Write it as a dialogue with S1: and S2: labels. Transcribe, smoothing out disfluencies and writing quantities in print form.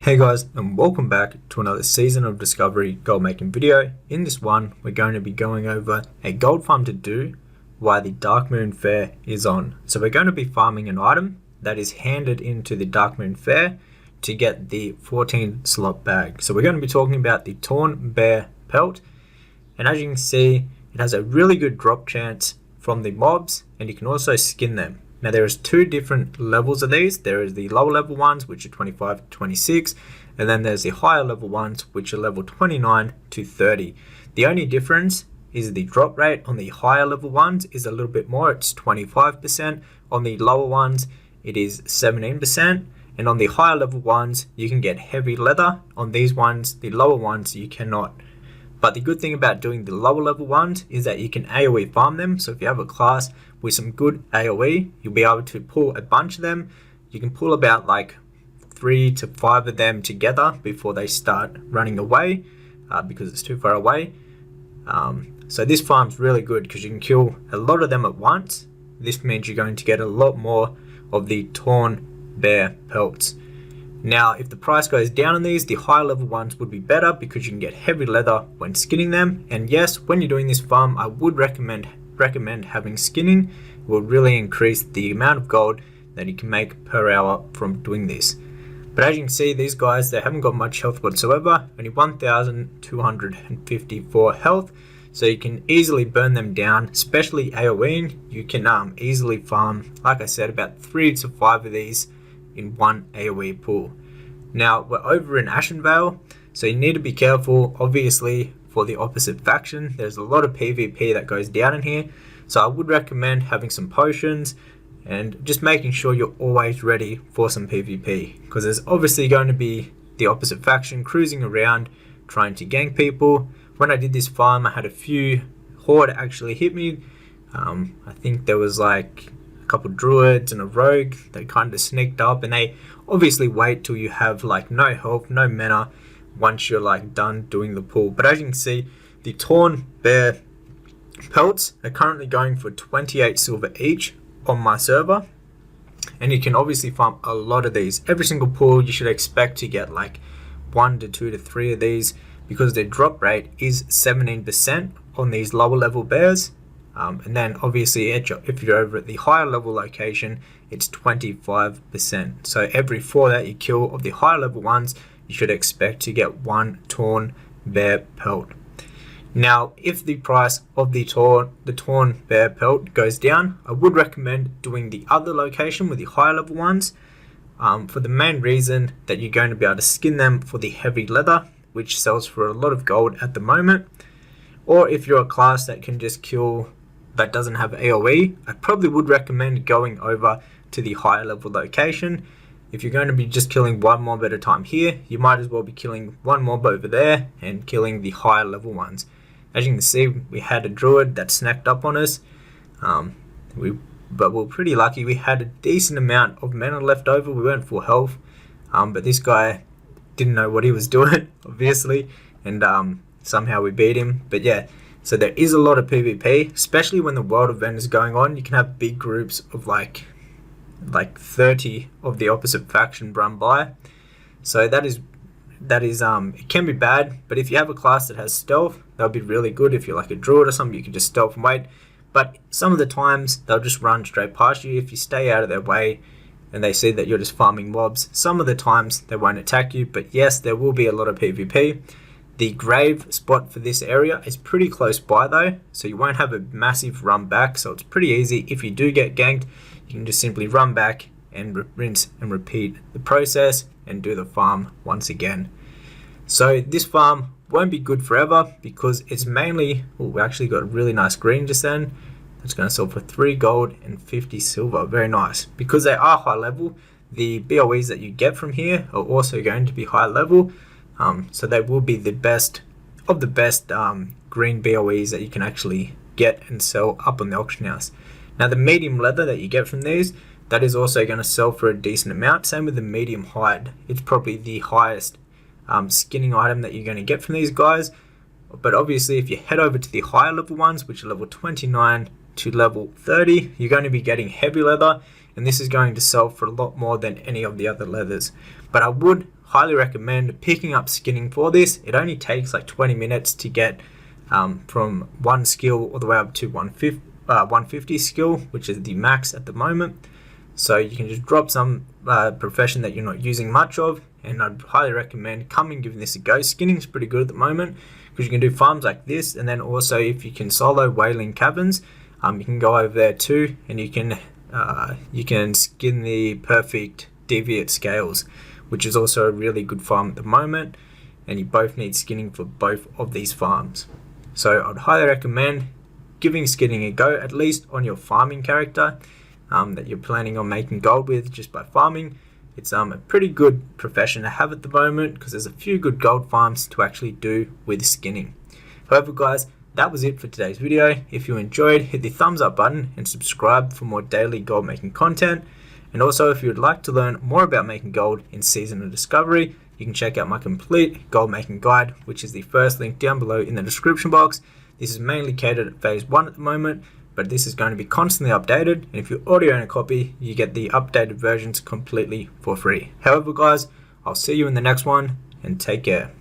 S1: Hey guys, and welcome back to another season of Discovery gold making video. In this one, we're going to be going over a gold farm to do while the Dark Moon Fair is on. So we're going to be farming an item that is handed into the Dark Moon Fair to get the 14 slot bag. So we're going to be talking about the Torn Bear Pelt, and as you can see, it has a really good drop chance from the mobs, and you can also skin them. Now there is two different levels of these. There is the lower level ones, which are 25 to 26, and then there's the higher level ones, which are level 29 to 30. The only difference is the drop rate on the higher level ones is a little bit more. It's 25%. On the lower ones, it is 17%. And on the higher level ones, you can get heavy leather. On these ones, the lower ones, you cannot. But the good thing about doing the lower level ones is that you can AoE farm them. So if you have a class with some good AoE, you'll be able to pull a bunch of them. You can pull about like 3 to 5 of them together before they start running away because it's too far away. So this farm's really good because you can kill a lot of them at once. This means you're going to get a lot more of the Torn Bear Pelts. Now, if the price goes down on these, the higher level ones would be better because you can get heavy leather when skinning them. And yes, when you're doing this farm, I would recommend having skinning. It will really increase the amount of gold that you can make per hour from doing this. But as you can see, these guys, they haven't got much health whatsoever, only 1,254 health. So you can easily burn them down, especially AoEing. You can easily farm, like I said, about 3 to 5 of these in one AoE pool. Now we're over in Ashenvale, so you need to be careful, obviously, for the opposite faction. There's a lot of PvP that goes down in here, so I would recommend having some potions and just making sure you're always ready for some PvP, because there's obviously going to be the opposite faction cruising around trying to gank people. When I did this farm, I had a few horde actually hit me. I think there was like couple druids and a rogue. They kind of sneaked up, and they obviously wait till you have like no health, no mana once you're like done doing the pull. But as you can see, the Torn Bear Pelts are currently going for 28 silver each on my server, and you can obviously farm a lot of these. Every single pull you should expect to get like 1 to 2 to 3 of these because their drop rate is 17% on these lower level bears. And then obviously if you're over at the higher level location, it's 25%. So every 4 that you kill of the higher level ones, you should expect to get 1 Torn Bear Pelt. Now, if the price of the Torn Bear Pelt goes down, I would recommend doing the other location with the higher level ones, for the main reason that you're going to be able to skin them for the heavy leather, which sells for a lot of gold at the moment. Or if you're a class that can just kill that doesn't have AoE, I probably would recommend going over to the higher level location. If you're going to be just killing one mob at a time here, you might as well be killing one mob over there and killing the higher level ones. As you can see, we had a druid that snacked up on us, but we were pretty lucky. We had a decent amount of mana left over. We weren't full health, but this guy didn't know what he was doing, obviously, and somehow we beat him. But yeah, so there is a lot of PvP, especially when the world event is going on. You can have big groups of like 30 of the opposite faction run by. So that is it can be bad, but if you have a class that has stealth, that'll be really good. If you're like a druid or something, you can just stealth and wait. But some of the times they'll just run straight past you if you stay out of their way and they see that you're just farming mobs. Some of the times they won't attack you, but yes, there will be a lot of PvP. The grave spot for this area is pretty close by though, so you won't have a massive run back, so it's pretty easy. If you do get ganked, you can just simply run back and rinse and repeat the process and do the farm once again. So this farm won't be good forever because it's mainly, we actually got a really nice green just then. It's going to sell for 3 gold and 50 silver, very nice. Because they are high level, the BOEs that you get from here are also going to be high level. So they will be the best of the best green BOEs that you can actually get and sell up on the auction house. Now the medium leather that you get from these, that is also going to sell for a decent amount. Same with the medium hide. It's probably the highest skinning item that you're going to get from these guys. But obviously if you head over to the higher level ones, which are level 29 to level 30, you're going to be getting heavy leather, and this is going to sell for a lot more than any of the other leathers. But I would highly recommend picking up skinning for this. It only takes like 20 minutes to get from 1 skill all the way up to 150 skill, which is the max at the moment. So you can just drop some profession that you're not using much of, and I'd highly recommend coming giving this a go. Skinning is pretty good at the moment because you can do farms like this, and then also if you can solo whaling caverns, you can go over there too, and you can skin the perfect deviate scales, which is also a really good farm at the moment, and you both need skinning for both of these farms. So I'd highly recommend giving skinning a go, at least on your farming character that you're planning on making gold with just by farming. It's a pretty good profession to have at the moment because there's a few good gold farms to actually do with skinning. However guys, that was it for today's video. If you enjoyed, hit the thumbs up button and subscribe for more daily gold making content. And also, if you would like to learn more about making gold in Season of Discovery, you can check out my complete gold making guide, which is the first link down below in the description box. This is mainly catered at phase 1 at the moment, but this is going to be constantly updated, and if you already own a copy, you get the updated versions completely for free. However guys, I'll see you in the next one, and take care.